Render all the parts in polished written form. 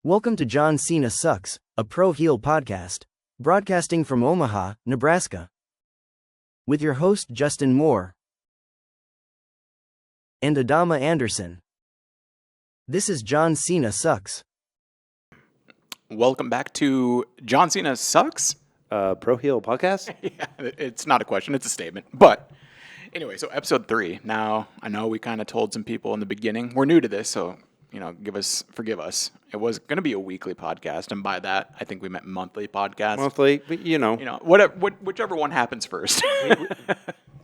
Welcome to John Cena Sucks, a pro heel podcast, broadcasting from Omaha, Nebraska. With your host Justin Moore and Adama Anderson. This is John Cena Sucks. Welcome back to John Cena Sucks? Pro heel podcast? Yeah, it's not a question, it's a statement. But anyway, so episode 3. Now, I know we kind of told some people in the beginning, we're new to this, so forgive us. It was going to be a weekly podcast, and by that, I think we meant monthly podcast. Monthly, but whichever one happens first.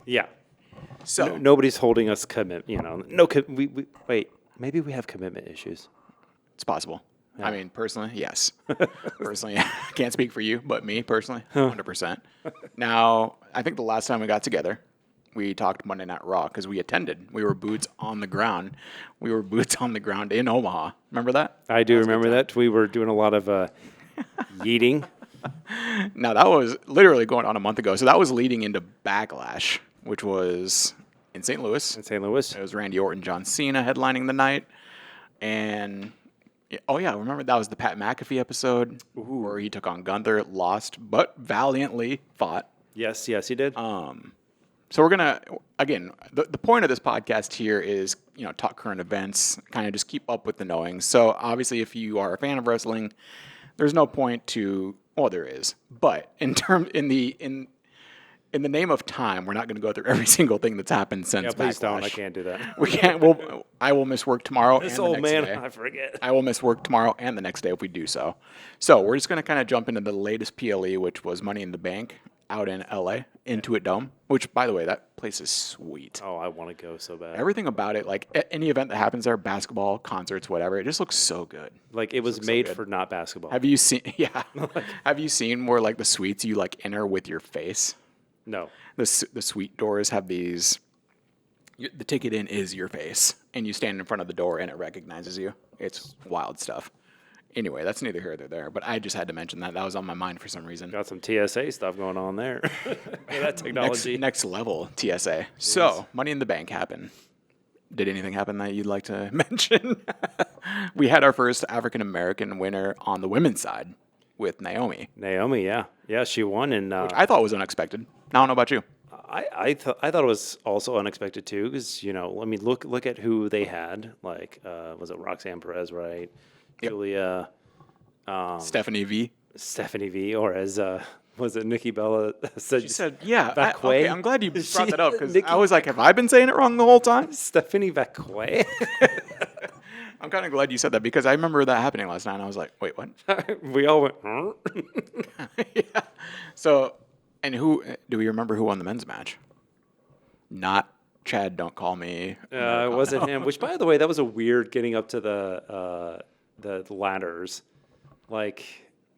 Yeah. So Nobody's holding us commitment. Wait, maybe we have commitment issues. it's possible. Yeah. I mean, personally, yes. Personally, I can't speak for you, but me personally, 100%. Now, I think the last time we got together, we talked Monday Night Raw because we attended. We were boots on the ground. We were boots on the ground in Omaha. Remember that? I do remember that. We were doing a lot of yeeting. Now, that was literally going on a month ago. So that was leading into Backlash, which was in St. Louis. In St. Louis. It was Randy Orton, John Cena headlining the night. And, remember that was the Pat McAfee episode where he took on Gunther, lost, but valiantly fought. Yes, he did. So we're going to, again, the point of this podcast here is, talk current events, kind of just keep up with the knowings. So obviously if you are a fan of wrestling, there's no point to, well, there is, but in the name of time, we're not going to go through every single thing that's happened since Backlash. Please don't. I can't do that. We can't. I will miss work tomorrow. This and the old next man, day. I forget. I will miss work tomorrow and the next day if we do so. So we're just going to kind of jump into the latest PLE, which was Money in the Bank out in LA, Intuit Dome, which, by the way, that place is sweet. Oh, I want to go so bad. Everything about it, like any event that happens there, basketball, concerts, whatever, it just looks so good. Like it was made for not basketball. Have you seen? Yeah. Have you seen more like the suites you like enter with your face? No. The suite doors have these. The ticket in is your face, and you stand in front of the door, and it recognizes you. It's wild stuff. Anyway, that's neither here nor there, but I just had to mention that. That was on my mind for some reason. Got some TSA stuff going on there. That technology. Next level TSA. Yes. So, Money in the Bank happened. Did anything happen that you'd like to mention? We had our first African-American winner on the women's side with Naomi. Naomi, yeah. Yeah, she won. Which I thought was unexpected. I don't know about you. I thought it was also unexpected too, because look at who they had. Like, was it Roxanne Perez, right? Yep. Julia, Stephanie V, or as was it Nikki Bella said? She said, "Yeah." Okay, I'm glad you brought that up because I was like, "Have I been saying it wrong the whole time?" Stephanie Vacquet. I'm kind of glad you said that because I remember that happening last night. And I was like, "Wait, what?" We all went. Huh? Yeah. So, and who do we remember who won the men's match? Not Chad. Don't call me. It wasn't him. Which, by the way, that was a weird getting up to the ladders. Like,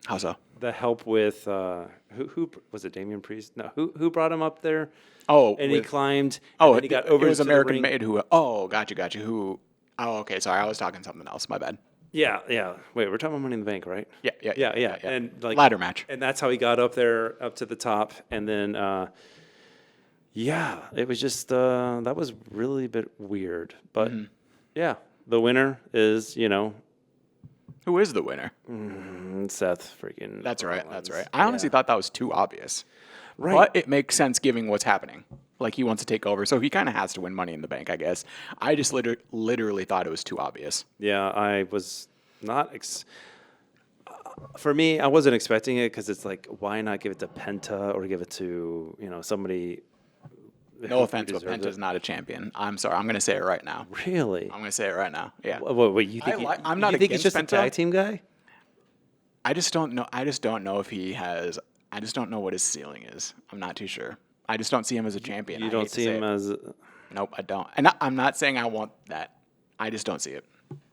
how so? The help with who was it? Damian Priest? No, who brought him up there? Oh, and he climbed. Oh, and he got over. It was American Made. Who? Oh, gotcha. Who? Oh, okay. Sorry, I was talking something else. My bad. Yeah. Wait, we're talking about Money in the Bank, right? Yeah. And like ladder match. And that's how he got up there, up to the top, and then. It was just that was really a bit weird, but yeah, the winner is who is the winner? Seth freaking. That's right. I honestly thought that was too obvious, right? But it makes sense given what's happening. Like he wants to take over, so he kind of has to win Money in the Bank, I guess. I just literally thought it was too obvious. Yeah, I was not. For me, I wasn't expecting it because it's like, why not give it to Penta or give it to somebody. No offense, but Penta's not a champion. I'm sorry. I'm going to say it right now. Really? I'm going to say it right now. Yeah. Wait, you think I'm not you think he's just Penta? a tag team guy? I just don't know. I just don't know if he has. I just don't know what his ceiling is. I'm not too sure. I just don't see him as a champion. You don't see him as. Nope, I don't. And I'm not saying I want that. I just don't see it.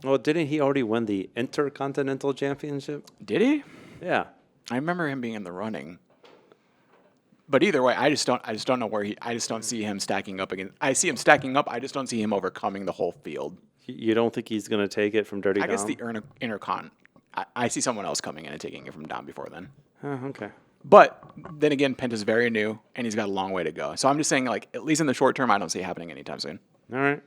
Well, didn't he already win the Intercontinental Championship? Did he? Yeah. I remember him being in the running. But either way, I just don't know where I just don't see him stacking up against. I see him stacking up. I just don't see him overcoming the whole field. You don't think he's going to take it from Dirty Dom? I guess the Intercon. I see someone else coming in and taking it from Dom before then. Oh, okay. But then again, Penta's very new, and he's got a long way to go. So I'm just saying, like, at least in the short term, I don't see it happening anytime soon. All right.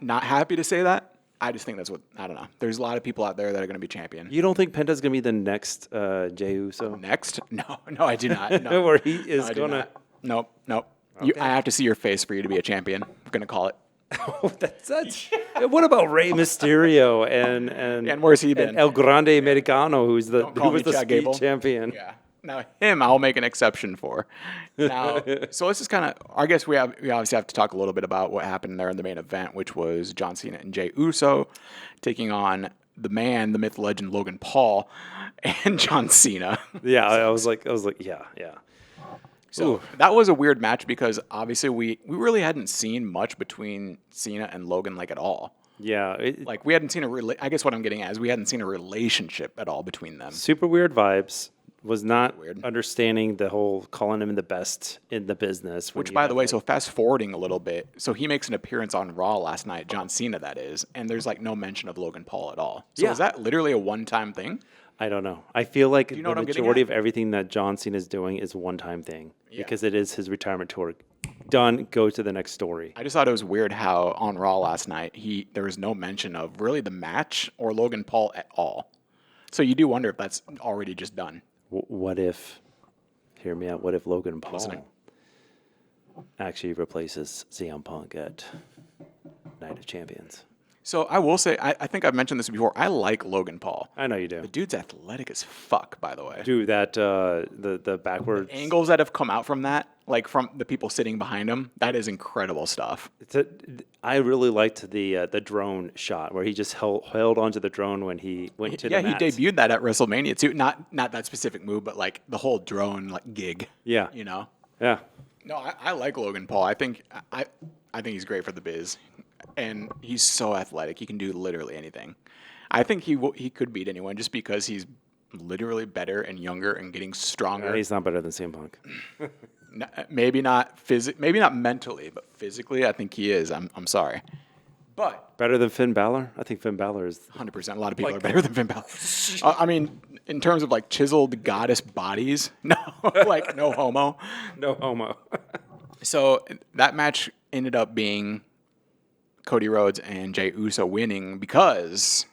Not happy to say that. I just think that's what, I don't know. There's a lot of people out there that are going to be champion. You don't think Penta's gonna be the next Jey Uso? Next? No, I do not. No. Where he is No, I do gonna. not. Nope. Okay. I have to see your face for you to be a champion. I'm going to call it. Oh, that's. What about Rey Mysterio and where's he been? and El Grande Americano, who was the Chad speed Gable. champion? Yeah. Now him, I'll make an exception for. Now, so let's just kind of. I guess we obviously have to talk a little bit about what happened there in the main event, which was John Cena and Jey Uso taking on the man, the myth, legend, Logan Paul, and John Cena. Yeah, I was like, yeah. So that was a weird match because obviously we really hadn't seen much between Cena and Logan like at all. Yeah, Like we hadn't seen I guess what I'm getting at is we hadn't seen a relationship at all between them. super weird vibes. Was not Weird. understanding the whole calling him the best in the business. Which, by the way, so fast forwarding a little bit, so he makes an appearance on Raw last night, John Cena that is, and there's like no mention of Logan Paul at all. So Yeah. is that literally a one-time thing? I don't know. I feel like know the what I'm getting majority at? of everything that John Cena is doing is a one-time thing Yeah. because it is his retirement tour. Done. Go to the next story. I just thought it was weird how on Raw last night there was no mention of really the match or Logan Paul at all. So you do wonder if that's already just done. What if? Hear me out. What if Logan Paul Listening. actually replaces CM Punk at Night of Champions? So I will say, I think I've mentioned this before. I like Logan Paul. I know you do. The dude's athletic as fuck, by the way. Dude, that the backwards Angles that have come out from that, like from the people sitting behind him, that is incredible stuff. I really liked the drone shot where he just held onto the drone when he went to Yeah, the he mat. debuted that at WrestleMania too. Not that specific move, but like the whole drone like gig. Yeah. You know. Yeah. No, I like Logan Paul. I think he's great for the biz, and he's so athletic. He can do literally anything. I think he could beat anyone just because he's literally better and younger and getting stronger. He's not better than CM Punk. Maybe not maybe not mentally, but physically, I think he is. I'm sorry, but Better than Finn Balor? I think Finn Balor is. 100%. A lot of people are better than Finn Balor. I mean, in terms of like chiseled goddess bodies, no, like no homo. No homo. So that match ended up being Cody Rhodes and Jey Uso winning because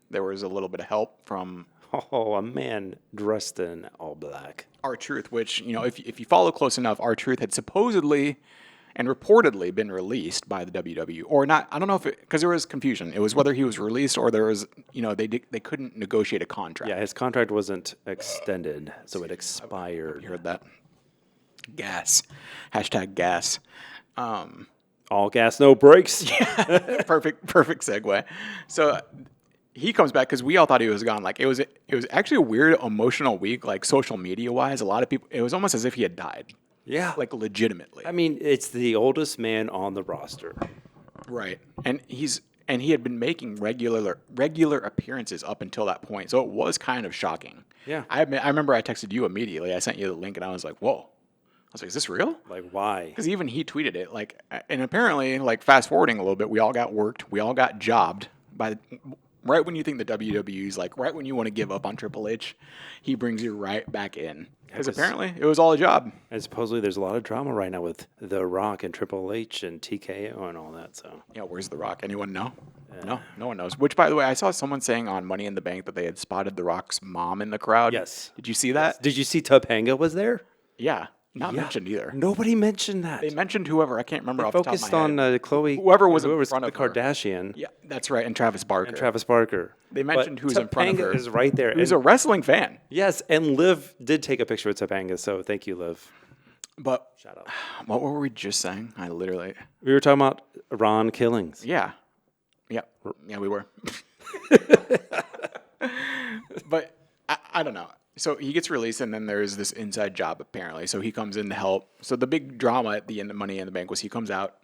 there was a little bit of help from Oh, a man dressed in all black. R-Truth, which, you know, if you follow close enough, R-Truth had supposedly and reportedly been released by the WWE, or not. I don't know if because there was confusion. It was whether he was released or there was, you know, they couldn't negotiate a contract. Yeah, his contract wasn't extended, so it expired. You heard that? Gas. Hashtag gas. All gas, no brakes. Perfect segue. So he comes back because we all thought he was gone. Like it was actually a weird emotional week, like social media wise. A lot of people, it was almost as if he had died. Yeah. Like legitimately. I mean, it's the oldest man on the roster. Right. And he had been making regular appearances up until that point. So it was kind of shocking. Yeah. I remember I texted you immediately. I sent you the link and I was like, whoa. I was like, is this real? Like, why? Because even he tweeted it. Like, and apparently, like fast forwarding a little bit, we all got worked. We all got jobbed by right when you think the WWE's like, right when you want to give up on Triple H, he brings you right back in. Because apparently it was all a job. And supposedly there's a lot of drama right now with The Rock and Triple H and TKO and all that. So Yeah, where's The Rock? Anyone know? No one knows. Which, by the way, I saw someone saying on Money in the Bank that they had spotted The Rock's mom in the crowd. Yes. Did you see that? Did you see Topanga was there? Yeah. Not mentioned either. Nobody mentioned that. They mentioned whoever. I can't remember They off the top of focused my on head. Chloe. Whoever was in front the of her. Kardashian. Yeah, that's right. And Travis Barker. And Travis Barker. They mentioned But who's in front of Topanga her. is right there. Who's And- a wrestling fan. Yes, and Liv did take a picture with Topanga, so thank you, Liv. But Shout out. what were we just saying? I literally. We were talking about Ron Killings. Yeah, we were. But I don't know. So he gets released, and then there's this inside job apparently. So he comes in to help. So the big drama at the end of Money in the Bank was he comes out.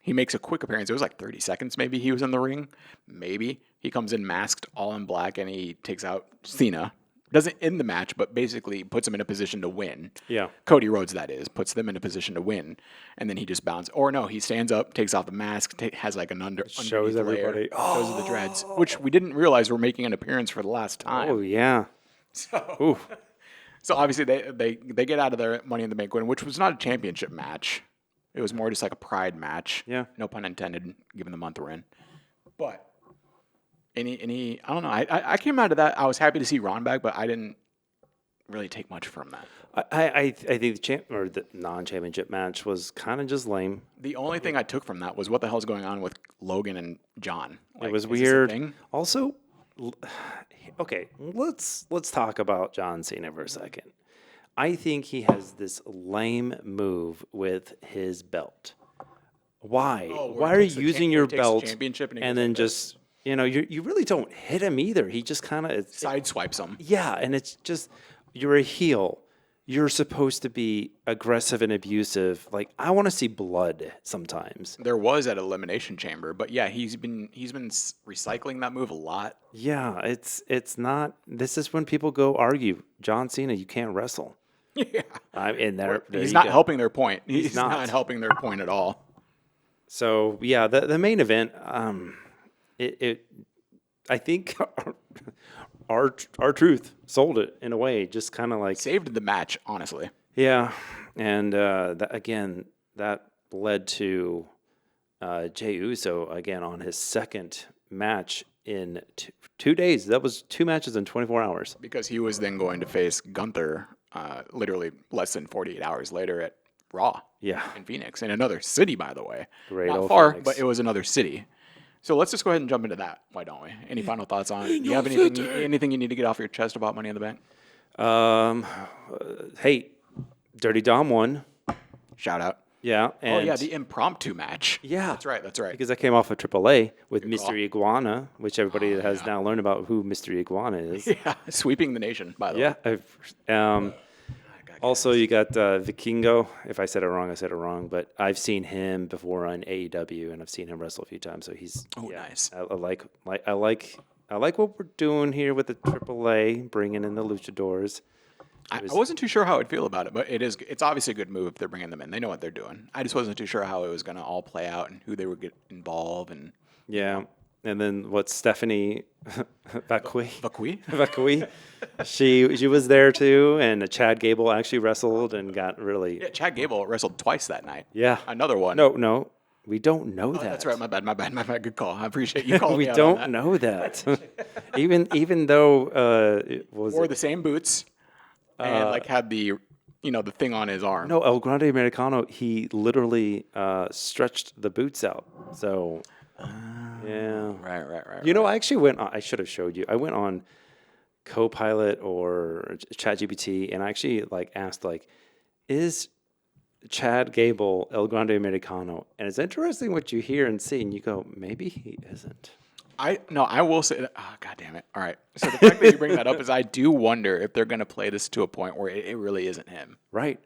He makes a quick appearance. It was like 30 seconds maybe he was in the ring. Maybe. He comes in masked, all in black, and he takes out Cena. Doesn't end the match, but basically puts him in a position to win. Yeah. Cody Rhodes, that is, puts them in a position to win. And then he just bounces. Or no, he stands up, takes off the mask, has like an Shows underneath layer, everybody. shows the dreads, which we didn't realize were making an appearance for the last time. Oh, yeah. So obviously they get out of their Money in the Bank win, which was not a championship match. It was more just like a pride match. Yeah. No pun intended, given the month we're in. But Any? I don't know. I came out of that. I was happy to see Ron back, but I didn't really take much from that. I think the non-championship match was kind of just lame. The only thing I took from that was what the hell's going on with Logan and John. Like, It was is this a weird. thing? Also, okay, let's talk about John Cena for a second. I think he has this lame move with his belt. Why? Oh, where Why he are you takes the using champ- your where he takes the belt championship and he and goes then like this? just you really don't hit him either? He just kind of Sideswipes them. yeah, and it's just you're a heel. You're supposed to be aggressive and abusive. Like I want to see blood sometimes. There was at Elimination Chamber, but yeah, he's been recycling that move a lot. Yeah, it's not. This is when people go argue. John Cena, you can't wrestle. Yeah, And there he's you not go. helping their point. He's not. not helping their point at all. So yeah, the main event, I think our truth sold it in a way, just kind of like Saved the match, honestly. yeah, and that led to Jey Uso again on his second match in 2 days. That was 2 matches in 24 hours. Because he was then going to face Gunther literally less than 48 hours later at Raw Yeah, in Phoenix, in another city, by the way. Great Not old far, Phoenix. but it was another city. So let's just go ahead and jump into that. Why don't we? Any final thoughts on it? Do you have anything you need to get off your chest about Money in the Bank? Hey, Dirty Dom won. Shout out. Yeah, and the impromptu match. Yeah. That's right. because I came off of AAA with Good call. Mr. Iguana, which everybody has now learned about who Mr. Iguana is. Yeah, sweeping the nation, by the way. Yeah. Also, you got Vikingo. If I said it wrong, I said it wrong. But I've seen him before on AEW, and I've seen him wrestle a few times. So he's Nice. I like what we're doing here with the AAA, bringing in the luchadors. I wasn't too sure how I'd feel about it, but it's obviously a good move if they're bringing them in. They know what they're doing. I just wasn't too sure how it was going to all play out and who they would get involved. And Yeah, and then what? Stephanie Vacui. Vacui? She was there too, and Chad Gable actually wrestled and got really. Yeah, Chad Gable wrestled twice that night. Yeah. Another one. No, we don't know that. That's right. My bad. Good call. I appreciate you calling We me out don't on that. know that. even though it was Wore the same boots and had the the thing on his arm. no El Grande Americano, he literally stretched the boots out. So yeah. Right. I actually went on, I should have showed you. I went on Copilot or ChatGPT and I actually asked is Chad Gable El Grande Americano? And it's interesting what you hear and see and you go, maybe he isn't. I will say that. Oh, God damn it. All right. So the fact that you bring that up is I do wonder if they're going to play this to a point where it really isn't him. Right.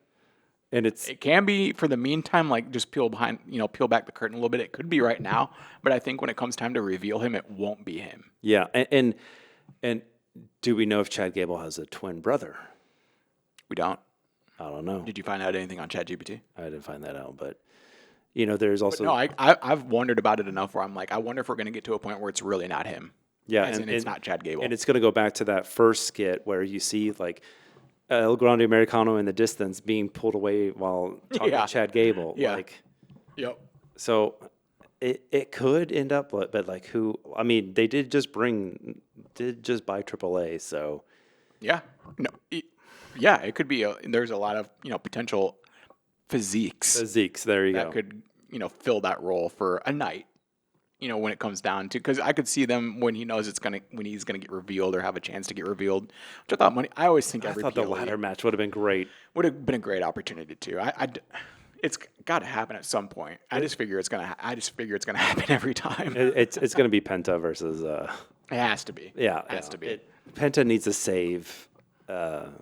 And It can be for the meantime, just peel back the curtain a little bit. It could be right now, but I think when it comes time to reveal him, it won't be him. yeah. And do we know if Chad Gable has a twin brother? We don't. I don't know. Did you find out anything on ChatGPT? I didn't find that out, but there's also No, I've wondered about it enough where I'm I wonder if we're going to get to a point where it's really not him. yeah, and it's not Chad Gable. and it's going to go back to that first skit where you see El Grande Americano in the distance being pulled away while talking Yeah. to Chad Gable. Yeah. Yep. So it could end up, but who? I mean, they did just buy AAA, so Yeah. No. Yeah, it could be. There's a lot of potential physiques Zeke's. There you that go. could fill that role for a night. When it comes down to, because I could see them when he knows when he's gonna get revealed or have a chance to get revealed. Which I thought I always think I every thought the PLE ladder match would have been great. would have been a great opportunity too. It's got to happen at some point. I just figure it's gonna happen every time. It's going to be Penta versus. It has to be. Yeah, It has to be. Penta needs to save the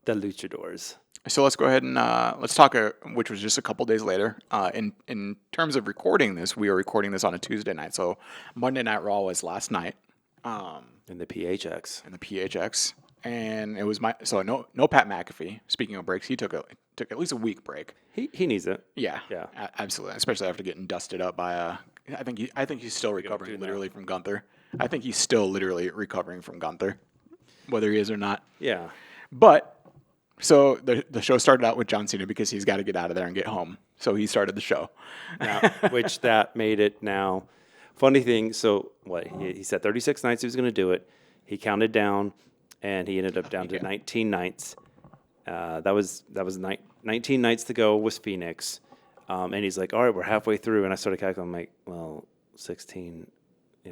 Luchadors. So let's go ahead and let's talk, which was just a couple days later. In terms of recording this, we are recording this on a Tuesday night. So Monday Night Raw was last night. In the PHX. In the PHX. And it was no Pat McAfee. Speaking of breaks, he took at least a week break. He needs it. Yeah. Yeah. Absolutely. Especially after getting dusted up by I think he's still recovering literally from Gunther. I think he's still literally recovering from Gunther, whether he is or not. Yeah. But so the show started out with John Cena because he's got to get out of there and get home. So he started the show. Now, which that made it now. funny thing. So what he said 36 nights he was going to do it. He counted down, and he ended up down to 19 nights. That was 19 nights to go with Phoenix. And he's like, all right, we're halfway through. And I started calculating. I'm like, well, 16,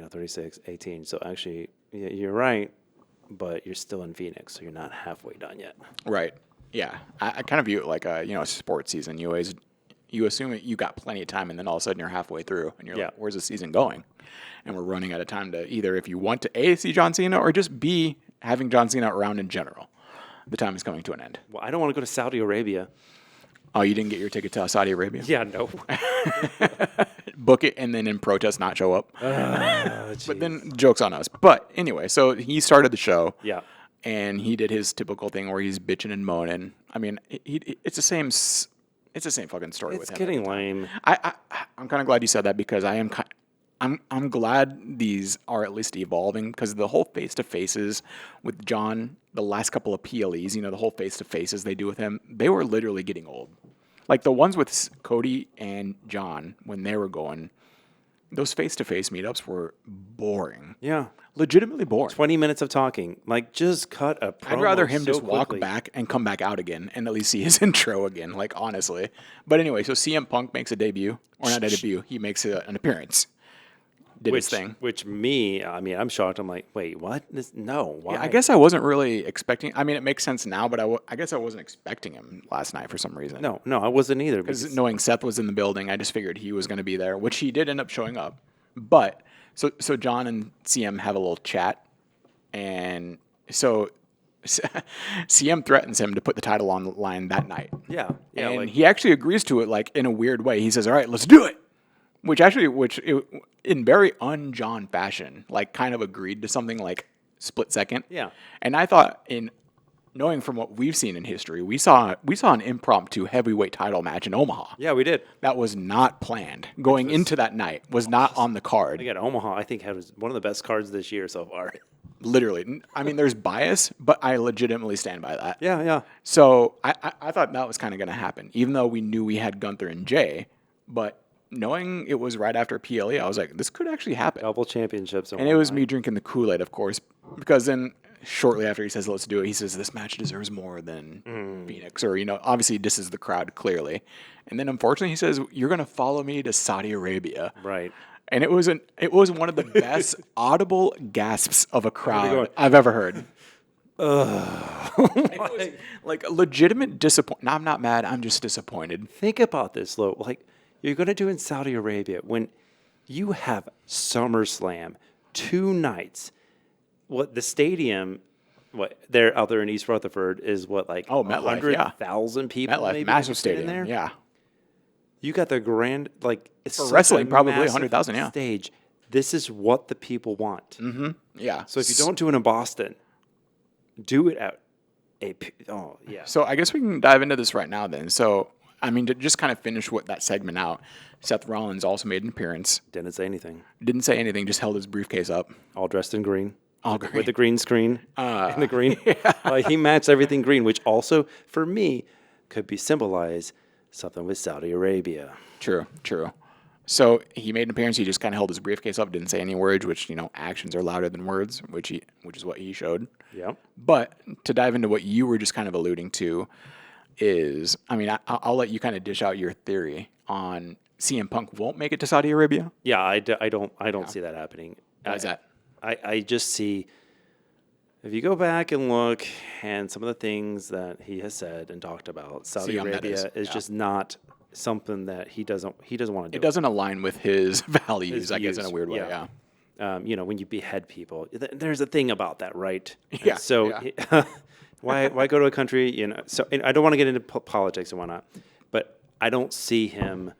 36, 18. So actually, yeah, you're right, but you're still in Phoenix, so you're not halfway done yet. Right. Yeah. I kind of view it like a sports season. You assume that you got plenty of time, and then all of a sudden you're halfway through, and you're like, where's the season going? And we're running out of time to either, if you want to A, see John Cena, or just B, having John Cena around in general. The time is coming to an end. Well, I don't want to go to Saudi Arabia. Oh, you didn't get your ticket to Saudi Arabia? Yeah, no. Book it and then in protest not show up. But then joke's on us. But anyway, so he started the show. Yeah. And he did his typical thing where he's bitching and moaning. I mean, it's the same fucking story with him. It's getting lame. I'm kind of glad you said that because I'm glad these are at least evolving because the whole face-to-faces with John, the last couple of PLEs, the whole face-to-faces they do with him, they were literally getting old. Like the ones with Cody and John when they were going, those face-to-face meetups were boring. Yeah. Legitimately boring. 20 minutes of talking. Like, just cut a promo. I'd rather him so just walk quickly. back and come back out again and at least see his intro again, like, honestly. But anyway, so CM Punk makes a debut. Or not a debut. He makes an appearance. Did his thing. I'm shocked. I'm like, wait, what? No, why? Yeah, I guess I wasn't really expecting. I mean, it makes sense now, but I guess I wasn't expecting him last night for some reason. No, I wasn't either. Because knowing Seth was in the building, I just figured he was going to be there, which he did end up showing up. But so John and CM have a little chat, and so CM threatens him to put the title on the line that night. Yeah, and he actually agrees to it, like in a weird way. He says, "All right, let's do it." Which in very un-John fashion, like kind of agreed to something like split second. Yeah. And I thought, in knowing from what we've seen in history, we saw an impromptu heavyweight title match in Omaha. Yeah, we did. That was not planned. Going into that night was not on the card. Again, Omaha, I think, has one of the best cards this year so far. Literally. I mean, there's bias, but I legitimately stand by that. Yeah. So I thought that was kind of going to happen, even though we knew we had Gunther and Jey. But knowing it was right after PLE, I was like, this could actually happen. Double championships. And it was me drinking the Kool-Aid, of course, because then shortly after he says, let's do it, he says, this match deserves more than Phoenix. Or, obviously this is the crowd, clearly. And then unfortunately he says, you're going to follow me to Saudi Arabia. Right. And it was one of the best audible gasps of a crowd I've ever heard. It was like a legitimate disappointment. No, I'm not mad. I'm just disappointed. Think about this, though. Like, you're going to do in Saudi Arabia when you have SummerSlam 2 nights. What the stadium, they're out there in East Rutherford is like MetLife, 100,000 people. MetLife, maybe massive sitting stadium. there. Yeah. You got the grand it's For such wrestling, a probably massive 100,000. Yeah. stage. This is what the people want. Mm-hmm. Yeah. So if you don't do it in Boston, do it at So I guess we can dive into this right now then. So, I mean, to just kind of finish that segment out, Seth Rollins also made an appearance. Didn't say anything. Didn't say anything, just held his briefcase up. All dressed in green. All green. With the green screen and the green. He matched everything green, which also, for me, could be symbolized something with Saudi Arabia. True. So he made an appearance. He just kind of held his briefcase up, didn't say any words, which, actions are louder than words, which is what he showed. Yeah. But to dive into what you were just kind of alluding to is, I mean, I'll let you kind of dish out your theory on CM Punk won't make it to Saudi Arabia. Yeah, I don't see that happening. Why is that? I just see, if you go back and look and some of the things that he has said and talked about, Saudi Arabia is just not something that he doesn't want to do. It doesn't align with his values, I guess, in a weird way. Yeah. When you behead people, there's a thing about that, right? Yeah. And so why go to a country, so I don't want to get into politics and whatnot, but I don't see him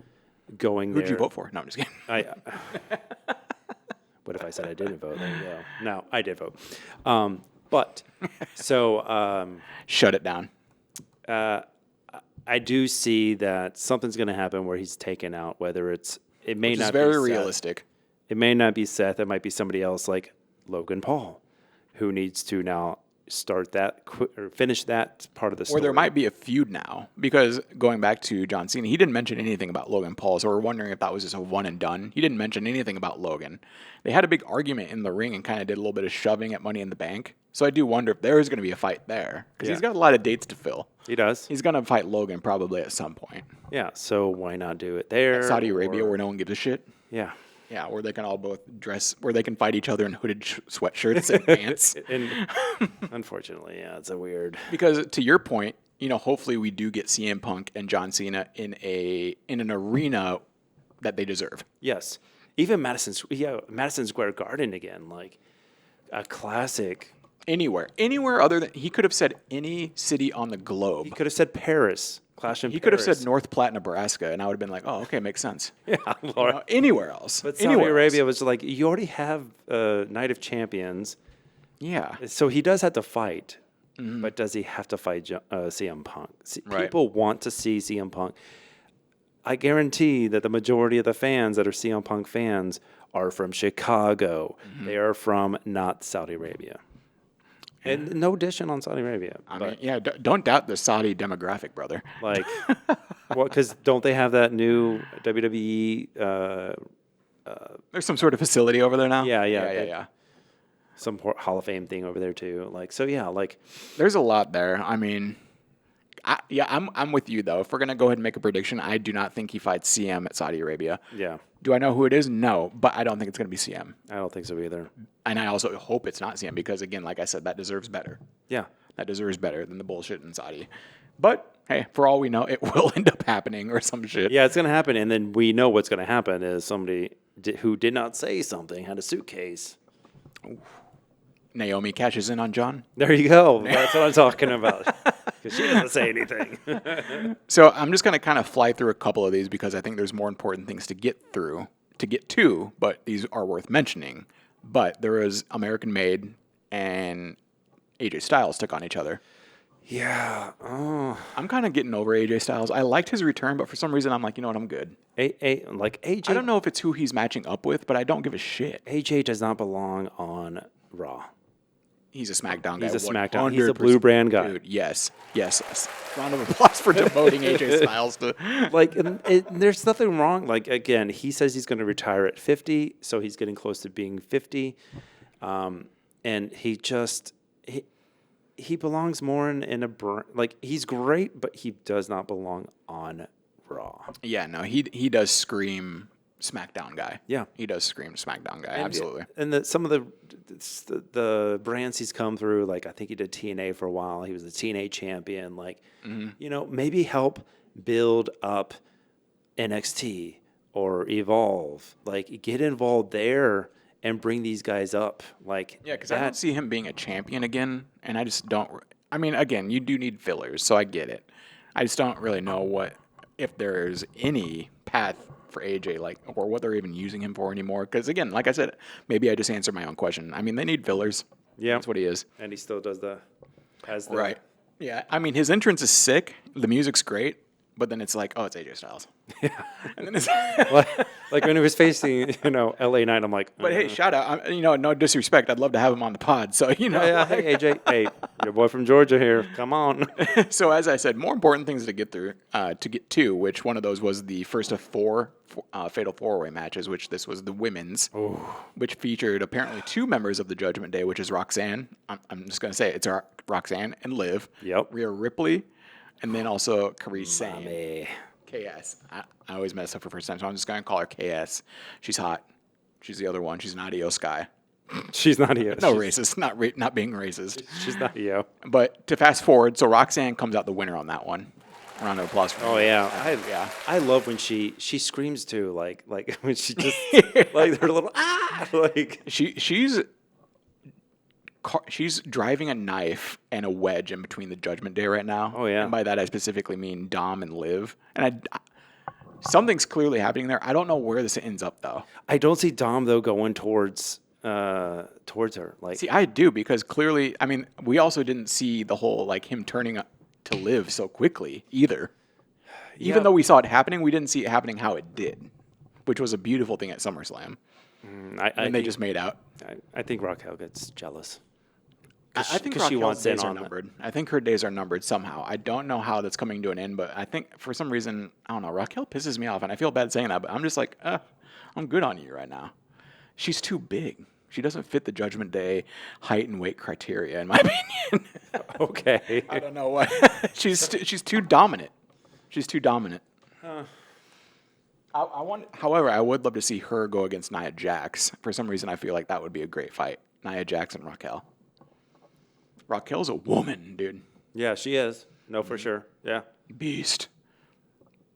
going there. Who'd you vote for? No, I'm just kidding. What if I said I didn't vote? There you go. No, I did vote. But so shut it down. I do see that something's going to happen where he's taken out. Whether it may Which not is very be realistic. Seth. It may not be Seth. It might be somebody else like Logan Paul, who needs to now start that or finish that part of the story. Or there might be a feud now, because going back to John Cena, he didn't mention anything about Logan Paul, so we're wondering if that was just a one and done. He didn't mention anything about Logan. They had a big argument in the ring and kind of did a little bit of shoving at Money in the Bank. So I do wonder if there is going to be a fight there, because he's got a lot of dates to fill. He does. He's going to fight Logan probably at some point. Yeah, so why not do it there? Saudi Arabia, where no one gives a shit. Yeah. Yeah, where they can all both dress, where they can fight each other in hooded sweatshirts and pants. And unfortunately, yeah, it's a weird. Because to your point, hopefully we do get CM Punk and John Cena in an arena that they deserve. Yes, even Madison Square Garden again, like a classic. Anywhere other than, he could have said any city on the globe. He could have said Paris. Clash in He Paris. could have said North Platte, Nebraska, and I would have been like, oh, okay, makes sense. Yeah, anywhere else. But Saudi Arabia was like, you already have Night of Champions. Yeah. So he does have to fight, but does he have to fight CM Punk? Right. People want to see CM Punk. I guarantee that the majority of the fans that are CM Punk fans are from Chicago. They are from not Saudi Arabia. And no dishing on Saudi Arabia. I mean, don't doubt the Saudi demographic, brother. Like, well, because don't they have that new WWE? There's some sort of facility over there now. Yeah. Some Hall of Fame thing over there too. Like, so yeah, like there's a lot there. I mean, I'm with you though. If we're gonna go ahead and make a prediction, I do not think he fights CM at Saudi Arabia. Yeah. Do I know who it is? No, but I don't think it's gonna be CM. I don't think so either. And I also hope it's not CM, because again, like I said, that deserves better. Yeah. That deserves better than the bullshit in Saudi. But hey, for all we know, it will end up happening or some shit. Yeah, it's gonna happen, and then we know what's gonna happen is somebody who did not say something had a suitcase. Oof. Naomi cashes in on John. There you go. That's what I'm talking about. Because she doesn't say anything. So I'm just going to kind of fly through a couple of these, because I think there's more important things to get to, but these are worth mentioning. But there was American Made and AJ Styles took on each other. Yeah. Oh. I'm kind of getting over AJ Styles. I liked his return, but for some reason I'm like, you know what, I'm good. Like AJ. I don't know if it's who he's matching up with, but I don't give a shit. AJ does not belong on Raw. He's a SmackDown guy. He's a SmackDown. He's a blue brand guy. Dude, yes. Round of applause for demoting AJ Styles to. Like, there's nothing wrong. Like, again, he says he's going to retire at 50, so he's getting close to being 50. And he belongs more in a like, he's great, but he does not belong on Raw. Yeah, no, he does scream SmackDown guy. Yeah, he does scream SmackDown guy. Absolutely. And some of the brands he's come through, like I think he did TNA for a while. He was the TNA champion. Like, maybe help build up NXT or Evolve. Like, get involved there and bring these guys up. Like, yeah, because I don't see him being a champion again, and I just don't. I mean, again, you do need fillers, so I get it. I just don't really know if there's any path for AJ, like, or what they're even using him for anymore. Because again, like I said, maybe I just answered my own question. I mean, they need fillers. Yeah, that's what he is. And he still does right. Yeah, I mean, his entrance is sick. The music's great, but then it's like, oh, it's AJ Styles. Yeah, and then it's like when he was facing, LA Knight, I'm like, but hey, shout out, no disrespect. I'd love to have him on the pod. So yeah, hey AJ, hey, your boy from Georgia here, come on. So as I said, more important things to get through, which one of those was the first of four fatal four-way matches, which this was the women's, which featured apparently two members of the Judgment Day, which is Roxanne. I'm just gonna say it's Roxanne and Liv. Yep. Rhea Ripley, and then also Kairi Sane. KS. I always mess up her first time, so I'm just going to call her KS. She's hot. She's the other one. She's not Io Sky. She's not Io. No, racist. Not being racist. She's not Io. But to fast forward, so Roxanne comes out the winner on that one. Round of applause for her. Oh, yeah. I love when she screams, too. Like when she just, like, her little, like. She's driving a knife and a wedge in between the Judgment Day right now. Oh, yeah. And by that, I specifically mean Dom and Liv. And something's clearly happening there. I don't know where this ends up, though. I don't see Dom, though, going towards her. Like, see, I do, because clearly, I mean, we also didn't see the whole, like, him turning to Liv so quickly either. Even though we saw it happening, we didn't see it happening how it did, which was a beautiful thing at SummerSlam. And they just made out. I think Raquel gets jealous. I think she Raquel's wants in days are on that. numbered. I think her days are numbered somehow. I don't know how that's coming to an end, but I think for some reason, I don't know, Raquel pisses me off, and I feel bad saying that, but I'm just like, I'm good on you right now. She's too big. She doesn't fit the Judgment Day height and weight criteria, in my opinion. Okay. I don't know why. She's too dominant. She's too dominant. However, I would love to see her go against Nia Jax. For some reason, I feel like that would be a great fight. Nia Jax and Raquel. Raquel's a woman, dude. Yeah, she is. No, for sure. Yeah. Beast.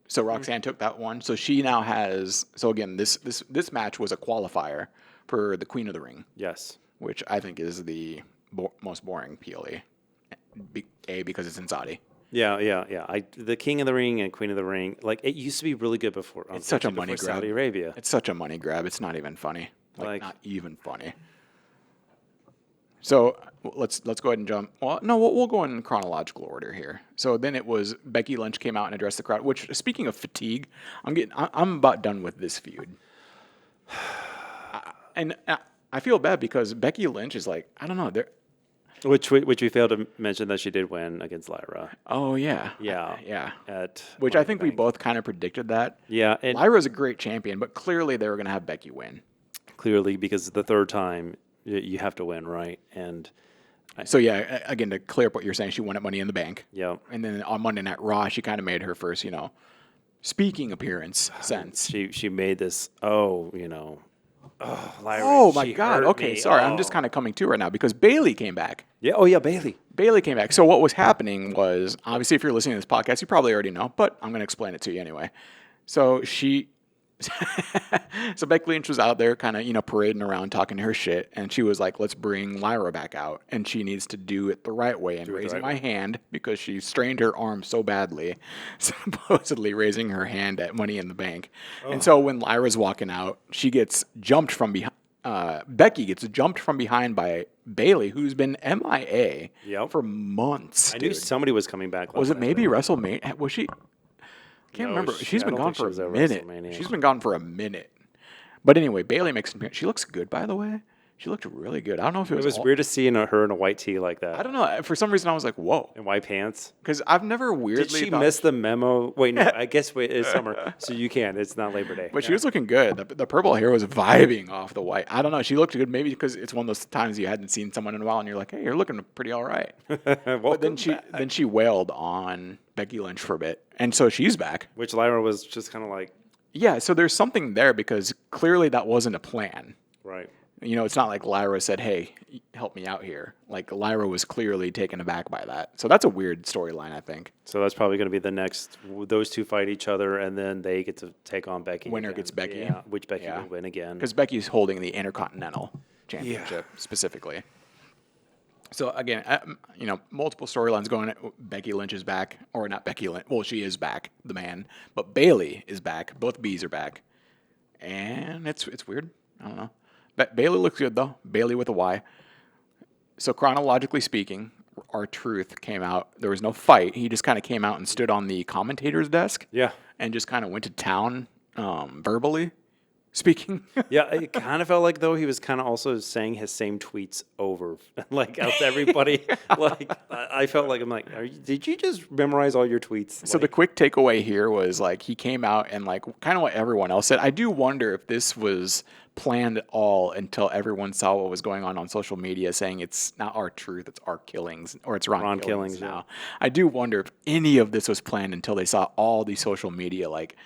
So Roxanne took that one. So she now has. So again, this match was a qualifier for the Queen of the Ring, Yes. which I think is the most boring PLE. Because it's in Saudi. Yeah. The King of the Ring and Queen of the Ring, like it used to be really good before. It's such a money grab. Saudi Arabia. It's such a money grab. It's not even funny. Like not even funny. So let's go ahead and jump. Well, no, we'll go in chronological order here. So then it was Becky Lynch came out and addressed the crowd. Which, speaking of fatigue, I'm about done with this feud. And I feel bad because Becky Lynch is like, I don't know. Which we failed to mention that she did win against Lyra. Oh yeah, Yeah. At Which I think we both kind of predicted that. Yeah, and Lyra's a great champion, but clearly they were going to have Becky win. clearly because the third time you have to win, right? And So yeah, again, to clear up what you're saying, she won at Money in the Bank. yeah, And then on Monday Night Raw, she kind of made her first, speaking appearance sense. she made this. Lyra. Oh my she God! hurt Okay, me. sorry, I'm Oh. just kind of coming to right now because Bailey came back. Yeah. Oh yeah, Bailey. Bailey came back. So what was happening was, obviously, if you're listening to this podcast, you probably already know, but I'm going to explain it to you anyway. So so Becky Lynch was out there kind of, parading around talking her shit. And she was like, let's bring Lyra back out. And she needs to do it the right way. And raising my hand because she strained her arm so badly, supposedly raising her hand at Money in the Bank. Oh. And so when Lyra's walking out, she gets jumped from behind. Becky gets jumped from behind by Bailey, who's been MIA for months. I knew somebody was coming back. Was it maybe WrestleMania? Was she? Can't remember. She's been gone for a minute. She's been gone for a minute. But anyway, Bailey makes an appearance. She looks good, by the way. She looked really good. I don't know if it was weird to see her in a white tee like that. I don't know. For some reason, I was like, whoa. In white pants. Because I've never weirdly. Did she miss the memo? Wait, no. I guess it's summer, so you can. It's not Labor Day. But she was looking good. The purple hair was vibing off the white. I don't know. She looked good. Maybe because it's one of those times you hadn't seen someone in a while, and you're like, hey, you're looking pretty all right. But then she wailed on Becky Lynch for a bit, and so she's back. Which Lyra was just kind of like. Yeah. So there's something there because clearly that wasn't a plan. Right. It's not like Lyra said, hey, help me out here. Like, Lyra was clearly taken aback by that. So that's a weird storyline, I think. So that's probably going to be the next. Those two fight each other, and then they get to take on Becky. Winner again. gets Becky. Yeah, which Becky will win again. Because Becky's holding the Intercontinental Championship specifically. So, again, multiple storylines going. Becky Lynch is back. Or not Becky Lynch. Well, she is back, the man. But Bailey is back. Both B's are back. And it's weird. I don't know. Bailey looks good, though. Bailey with a Y. So chronologically speaking, R-Truth came out. There was no fight. He just kind of came out and stood on the commentator's desk. Yeah. And just kind of went to town verbally speaking. Yeah, it kind of felt like, though, he was kind of also saying his same tweets over, like, out to everybody. Like, I felt like, I'm like, did you just memorize all your tweets? So the quick takeaway here was, like, he came out and, like, kind of what everyone else said. I do wonder if this was planned at all until everyone saw what was going on social media saying it's not R-Truth, it's R-Killings, or it's Ron Killings now. Yeah. I do wonder if any of this was planned until they saw all these social media, like,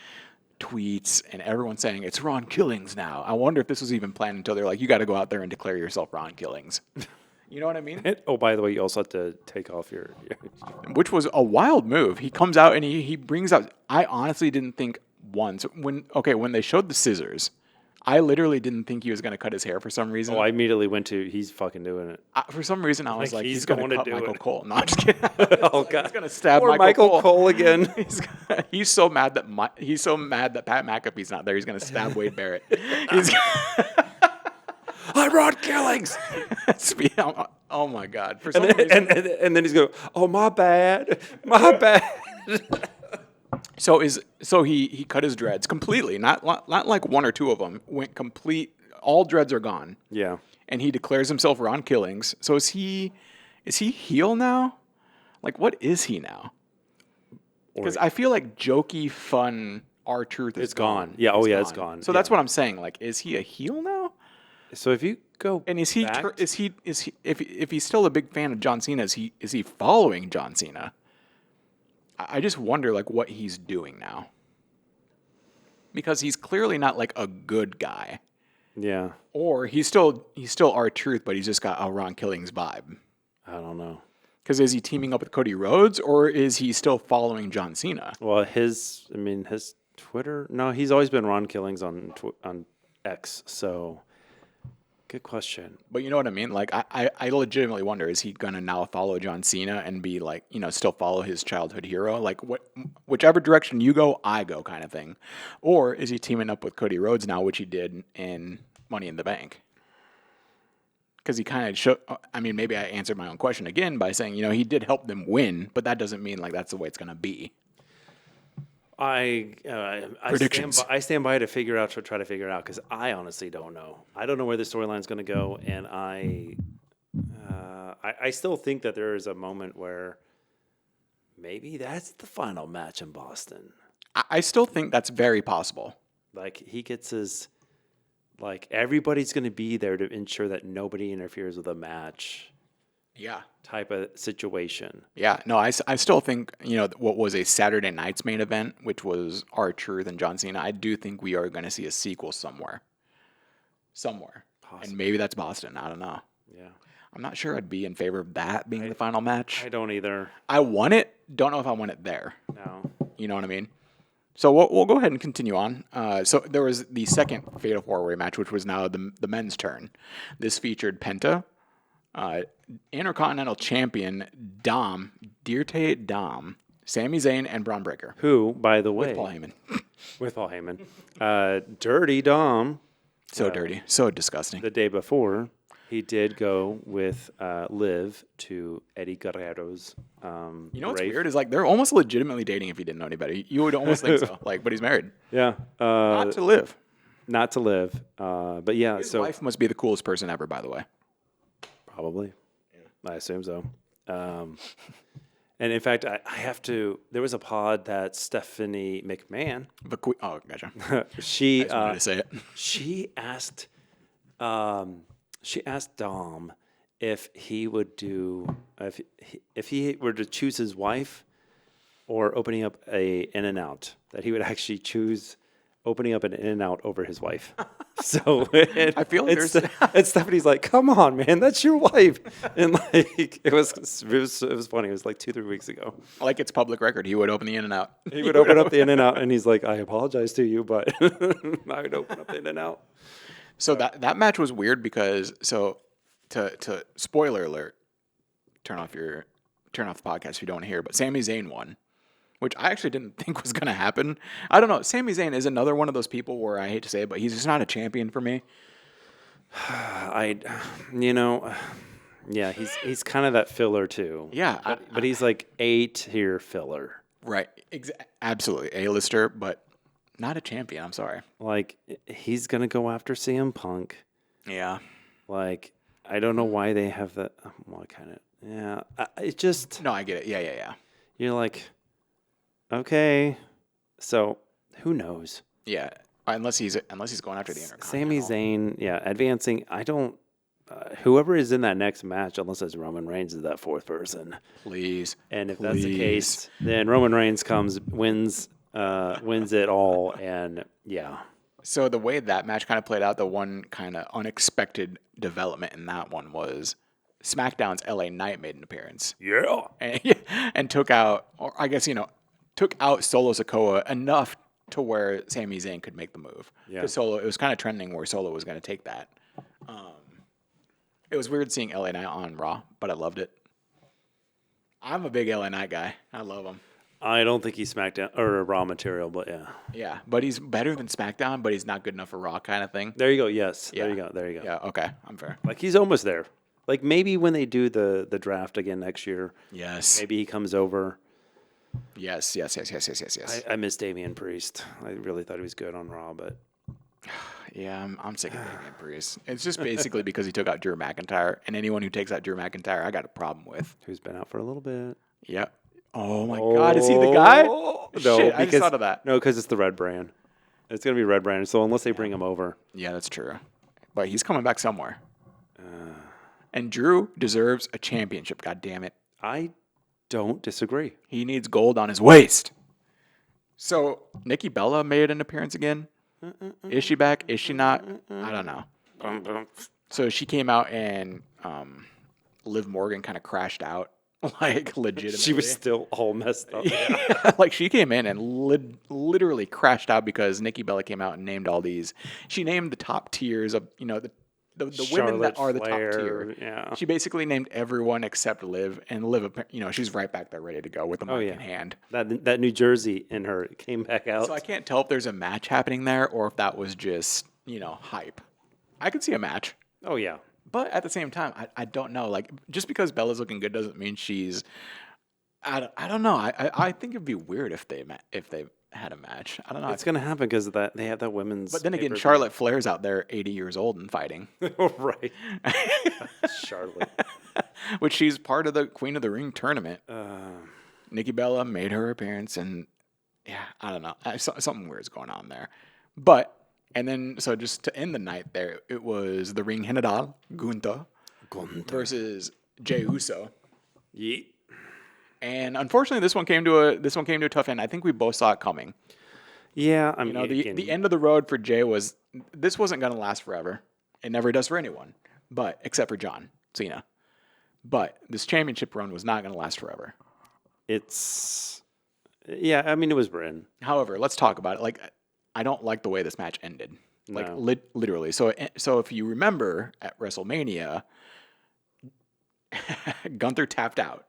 tweets and everyone saying it's Ron Killings now. I wonder if this was even planned until they're like, you got to go out there and declare yourself Ron Killings. You know what I mean? Oh, by the way, you also have to take off your... Which was a wild move. He comes out and he brings out... I honestly didn't think once... When they showed the scissors, I literally didn't think he was going to cut his hair for some reason. Oh, I immediatally went to, he's fucking doing it. For some reason, I was like he's going to cut Michael Cole. No, I'm just kidding. Oh, God. He's going to stab Michael Cole again. He's so mad that Pat McAfee's not there. He's going to stab Wade Barrett. I'm Ron Killings. Oh, my God. For some reason. And then he's going, oh, my bad. My bad. So he cut his dreads completely, not like one or two of them, went complete, all dreads are gone. Yeah. And he declares himself Ron Killings. So is he Is he heel now? Like, what is he now? Because I feel like jokey, fun R-Truth is gone. Yeah. Oh, yeah. It's gone. So that's what I'm saying. Like, is he a heel now? So if you go And is he back, if he's still a big fan of John Cena, is he following John Cena? I just wonder like what he's doing now. Because he's clearly not like a good guy. yeah, Or he's still R-Truth, but he's just got a Ron Killings vibe. I don't know. Because is he teaming up with Cody Rhodes, or is he still following John Cena? Well, his Twitter. No, he's always been Ron Killings on X. So, good question. But you know what I mean? Like, I legitimately wonder, is he going to now follow John Cena and be like, still follow his childhood hero? Like, whichever direction you go, I go kind of thing. Or is he teaming up with Cody Rhodes now, which he did in Money in the Bank? Because he kind of maybe I answered my own question again by saying, he did help them win, but that doesn't mean like that's the way it's going to be. I Predictions. stand by to try to figure it out because I honestly don't know. I don't know where the storyline's going to go, and I still think that there is a moment where maybe that's the final match in Boston. I still think that's very possible. Like he gets his, like everybody's going to be there to ensure that nobody interferes with a match. Yeah. Type of situation. Yeah, no, I still think, what was a Saturday night's main event, which was R-Truth and John Cena, I do think we are going to see a sequel somewhere. Possibly. And maybe that's Boston. I don't know. Yeah. I'm not sure I'd be in favor of that being the final match. I don't either. I want it. Don't know if I want it there. No. You know what I mean? So we'll go ahead and continue on. So there was the second Fatal 4-Way match, which was now the men's turn. This featured Penta, Intercontinental Champion Dom, Sami Zayn, and Braun Breaker. Who, by the way, With Paul Heyman. Dirty Dom. So dirty. So disgusting. The day before, he did go with Liv to Eddie Guerrero's. You know what's weird is like they're almost legitimately dating if you didn't know any better. You would almost think so. Like, but he's married. Yeah. Not to live. Not to live. But yeah. His wife must be the coolest person ever, by the way. Probably. Yeah. I assume so. And in fact, I have to. There was a pod that Stephanie McMahon. Oh, gotcha. She I just wanted to say it. She asked Dom if he would do if he were to choose his wife or opening up a In-N-Out, that he would actually choose opening up an In-N-Out over his wife. So I feel like and Stephanie's like, "Come on, man, that's your wife." And like it was funny. It was like 2-3 weeks ago. Like it's public record. He would open the In-N-Out. He would open up the In-N-Out, and he's like, "I apologize to you, but I would open up the In-N-Out." So that match was weird because to spoiler alert, turn off the podcast if you don't hear. But Sami Zayn won, which I actually didn't think was going to happen. I don't know. Sami Zayn is another one of those people where I hate to say it, but he's just not a champion for me. Yeah, he's kind of that filler too. Yeah, but he's like A-tier filler. Right. Absolutely. A-lister, but not a champion. I'm sorry. Like, he's going to go after CM Punk. Yeah. Like, I don't know why they have that. Well, kind of. Yeah. It just. No, I get it. Yeah. You're like, okay. So, who knows? Yeah. Unless he's going after the Intercontinental. Sami Zayn, yeah, advancing. I don't. Whoever is in that next match, unless it's Roman Reigns, is that fourth person. Please. And if that's the case, then Roman Reigns wins it all, and yeah. So the way that match kind of played out, the one kind of unexpected development in that one was SmackDown's LA Knight made an appearance. Yeah. And took out, or I guess, took out Solo Sikoa enough to where Sami Zayn could make the move. Yeah. Because it was kind of trending where Solo was going to take that. It was weird seeing LA Knight on Raw, but I loved it. I'm a big LA Knight guy. I love him. I don't think he's SmackDown or Raw material, but yeah. Yeah, but he's better than SmackDown, but he's not good enough for Raw kind of thing. There you go. Yes. Yeah. There you go. Yeah, okay. I'm fair. Like, he's almost there. Like, maybe when they do the draft again next year. Yes. Maybe he comes over. Yes. I miss Damian Priest. I really thought he was good on Raw, but Yeah, I'm sick of Damian Priest. It's just basically because he took out Drew McIntyre, and anyone who takes out Drew McIntyre, I got a problem with. Who's been out for a little bit. Yep. Oh my God, is he the guy? No, Shit, I just thought of that. No, because it's the red brand. It's going to be red brand. So unless they bring him over. Yeah, that's true. But he's coming back somewhere. And Drew deserves a championship, God damn it. I don't disagree. He needs gold on his waist. So, Nikki Bella made an appearance again. Is she back? Is she not? I don't know. So she came out and Liv Morgan kind of crashed out, like legitimately. She was still all messed up. Yeah. Like she came in and literally crashed out because Nikki Bella came out and named all these. She named the top tiers of the women that are the top tier. Yeah. She basically named everyone except Liv, and Liv, she's right back there ready to go with the mic in hand. That New Jersey in her came back out. So I can't tell if there's a match happening there or if that was just, hype. I could see a match. Oh, yeah. But at the same time, I don't know. Like, just because Bella's looking good doesn't mean she's. I don't know. I think it'd be weird if they had a match. I don't know. It's going to happen because they have that women's. But then again, Charlotte Flair's out there 80 years old and fighting. Right. Charlotte. Which she's part of the Queen of the Ring tournament. Nikki Bella made her appearance, and yeah, I don't know. Something weird's going on there. But. And then, so just to end the night there, it was the Ring General, Gunther, versus Jey Uso. Yeet. And unfortunately, this one came to a tough end. I think we both saw it coming. Yeah, I mean, the end of the road for Jey was this wasn't going to last forever. It never does for anyone, but except for John Cena. But this championship run was not going to last forever. It was Britain. However, let's talk about it. Like, I don't like the way this match ended. Like, literally. So if you remember at WrestleMania, Gunther tapped out.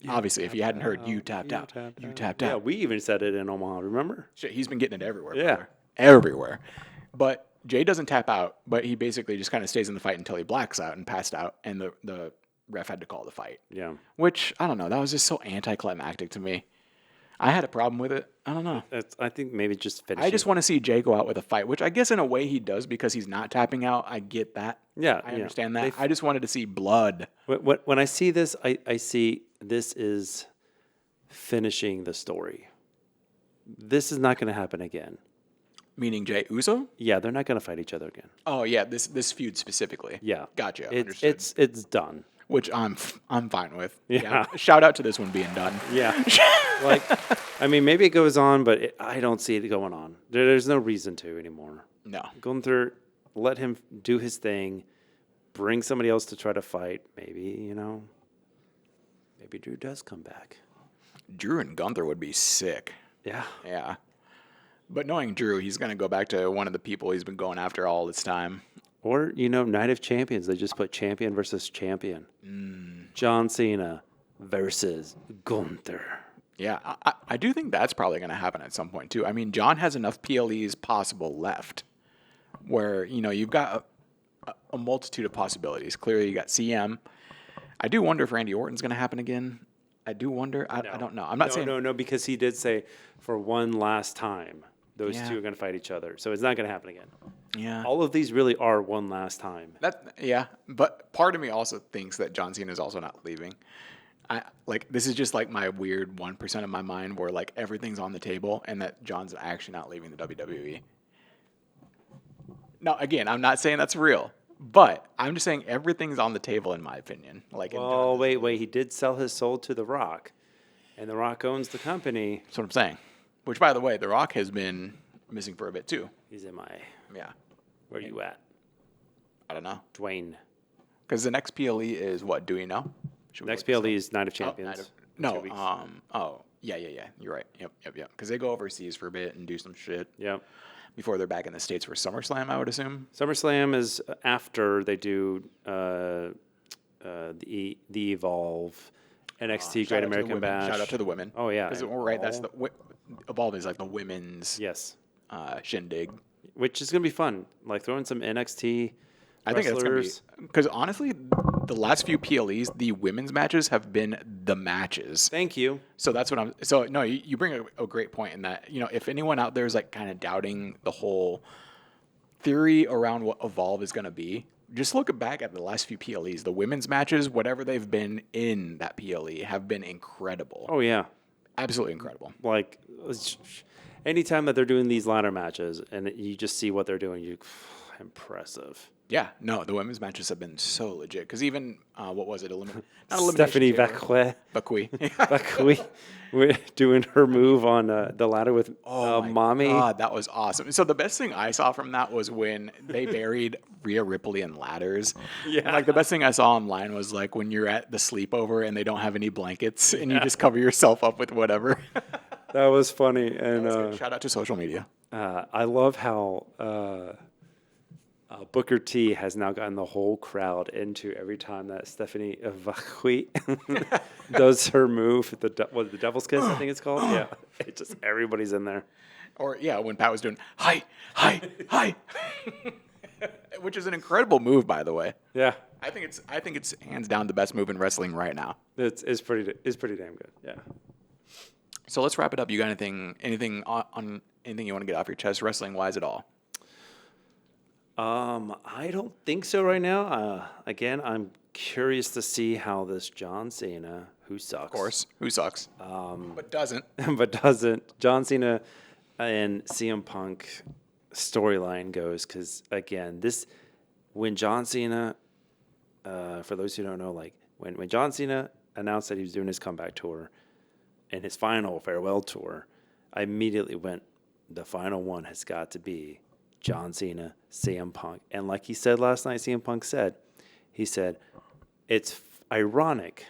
Obviously, if you hadn't heard, you tapped out. You tapped out. Yeah, we even said it in Omaha, remember? Shit, he's been getting it everywhere. Yeah. Brother. Everywhere. But Jey doesn't tap out, but he basically just kind of stays in the fight until he blacks out and passed out, and the ref had to call the fight. Yeah. Which, I don't know, that was just so anticlimactic to me. I had a problem with it. I don't know. I think maybe just finishing. I just want to see Jey go out with a fight, which I guess in a way he does because he's not tapping out. I get that. Yeah. I understand that. I just wanted to see blood. When I see this, I see this is finishing the story. This is not going to happen again. Meaning Jey Uso? Yeah, they're not going to fight each other again. Oh, yeah, this feud specifically. Yeah. Gotcha. It's done. Which I'm fine with. Yeah. Shout out to this one being done. Yeah. Maybe it goes on, but I don't see it going on. There's no reason to anymore. No. Gunther, let him do his thing. Bring somebody else to try to fight. Maybe, maybe Drew does come back. Drew and Gunther would be sick. Yeah. Yeah. But knowing Drew, he's going to go back to one of the people he's been going after all this time. Or, Night of Champions. They just put champion versus champion. John Cena versus Gunther. Yeah, I do think that's probably going to happen at some point, too. I mean, John has enough PLEs possible left where, you've got a multitude of possibilities. Clearly, you got CM. I do wonder if Randy Orton's going to happen again. I do wonder. I don't know. I'm not saying... No, because he did say for one last time, those two are going to fight each other. So it's not going to happen again. Yeah. All of these really are one last time. But part of me also thinks that John Cena is also not leaving. This is just like my weird 1% of my mind where like everything's on the table and that John's actually not leaving the WWE. Now, again, I'm not saying that's real, but I'm just saying everything's on the table in my opinion. Wait, he did sell his soul to The Rock, and The Rock owns the company. That's what I'm saying. Which, by the way, The Rock has been missing for a bit too. He's in my... Yeah. Where are you at? I don't know. Dwayne. Because the next PLE is what? Do we know? Next PLE is Night of Champions. Yeah. You're right. Yep. Because they go overseas for a bit and do some shit. Yep. Before they're back in the States for SummerSlam, I would assume. SummerSlam is after they do the Evolve, NXT Great American Bash. Shout out to the women. Oh, yeah. Because we're right. That's the Evolve is like the women's shindig. Which is going to be fun. Like throwing some NXT I think that's going to be... Because honestly, the last few PLEs, the women's matches have been the matches. Thank you. So that's what I'm... So, no, you bring a great point in that, if anyone out there is like kind of doubting the whole theory around what Evolve is going to be, just look back at the last few PLEs. The women's matches, whatever they've been in that PLE, have been incredible. Oh, yeah. Absolutely incredible. Like, anytime that they're doing these ladder matches and you just see what they're doing, impressive. Yeah, no, the women's matches have been so legit. Because even, what was it? Stephanie Vacquet. We're doing her move on the ladder with Mommy. God, that was awesome. So the best thing I saw from that was when they buried Rhea Ripley in ladders. Yeah. Like the best thing I saw online was like when you're at the sleepover and they don't have any blankets and you just cover yourself up with whatever. That was funny. And shout out to social media. I love how Booker T has now gotten the whole crowd into every time that Stephanie Vacquet does her move, the Devil's Kiss, I think it's called. Yeah, it just everybody's in there. Or yeah, when Pat was doing hi, which is an incredible move, by the way. Yeah, I think it's hands down the best move in wrestling right now. It's pretty damn good. Yeah. So let's wrap it up. You got anything on anything you want to get off your chest, wrestling wise at all? I don't think so right now. Again, I'm curious to see how this John Cena, who sucks, Of course, who sucks, but doesn't. John Cena and CM Punk storyline goes. Because again, when John Cena, for those who don't know, like when John Cena announced that he was doing his comeback tour and his final farewell tour, I immediately went, the final one has got to be John Cena, CM Punk. And like he said last night, CM Punk said, it's ironic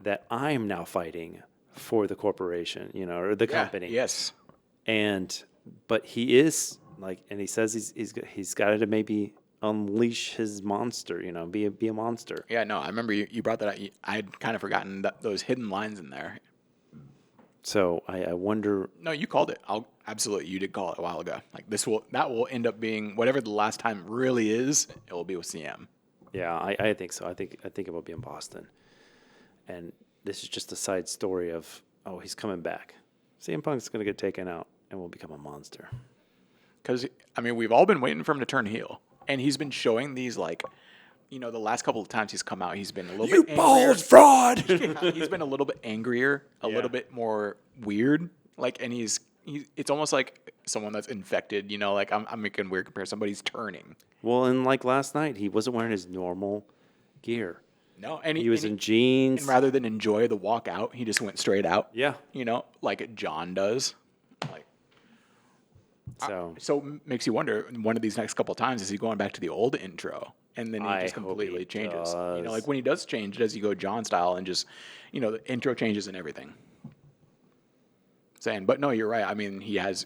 that I'm now fighting for the corporation, or the company. Yes. But he is and he says he's got to maybe unleash his monster, be a monster. Yeah, no, I remember you brought that up. I'd kind of forgotten those hidden lines in there. So I wonder. No, you called it. Absolutely, you did call it a while ago. Like that will end up being whatever the last time really is. It will be with CM. Yeah, I think so. I think it will be in Boston, and this is just a side story of he's coming back. CM Punk's going to get taken out and will become a monster. Because we've all been waiting for him to turn heel, and he's been showing these the last couple of times he's come out, he's been a little bit angrier. Bald fraud. Yeah, he's been a little bit angrier, a little bit more weird. And it's almost like someone that's infected. I'm making weird comparison. Somebody's turning. Well, and like last night, he wasn't wearing his normal gear. No, and he was in jeans. And rather than enjoy the walk out, he just went straight out. Yeah, like John does. So it makes you wonder. One of these next couple of times, is he going back to the old intro? And then he just completely changes. Does. When he does change, does he go John style and just, the intro changes and everything? But no, you're right.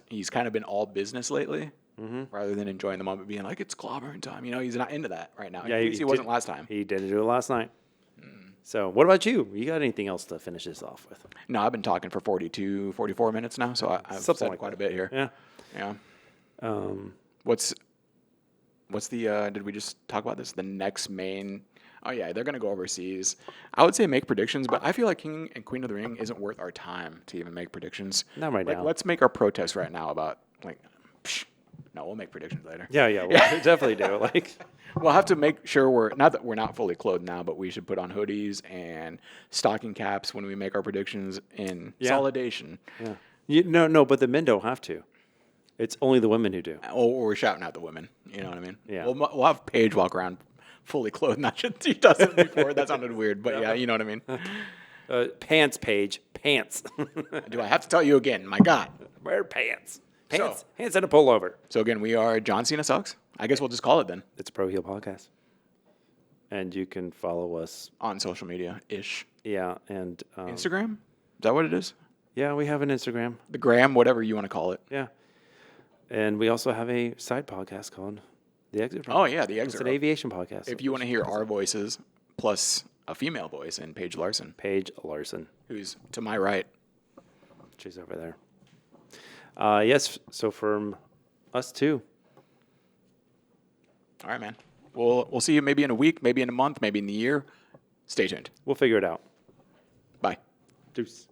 He's kind of been all business lately, rather than enjoying the moment, being like, it's clobbering time. He's not into that right now. Yeah, he wasn't last time. He didn't do it last night. So what about you? You got anything else to finish this off with? No, I've been talking for 42, 44 minutes now, so I've said quite a bit here. Yeah. What's the, did we just talk about this? The next main, they're going to go overseas. I would say make predictions, but I feel like King and Queen of the Ring isn't worth our time to even make predictions. Not right now. Let's make our protest right now about, no, we'll make predictions later. Yeah, we'll definitely do. We'll have to make sure we're not fully clothed now, but we should put on hoodies and stocking caps when we make our predictions in solidation. Yeah. No, but the men don't have to. It's only the women who do. Or we're shouting at the women. You know what I mean? Yeah. We'll have Paige walk around fully clothed. Not sure she does it before. That sounded weird, but yeah, you know what I mean? Pants, Paige. Pants. Do I have to tell you again? My God. Wear pants. Pants and a pullover. So again, we are John Cena Sucks. I guess we'll just call it then. It's a Pro Heel Podcast. And you can follow us on social media-ish. Yeah, and Instagram? Is that what it is? Yeah, we have an Instagram. The Gram, whatever you want to call it. Yeah. And we also have a side podcast called The Exit Row. Oh, yeah, The Exit It's an Row. aviation podcast. If you want to hear our voices plus a female voice in Paige Larson. Paige Larson. Who's to my right. She's over there. Yes, so from us too. All right, man. We'll see you maybe in a week, maybe in a month, maybe in the year. Stay tuned. We'll figure it out. Bye. Deuce.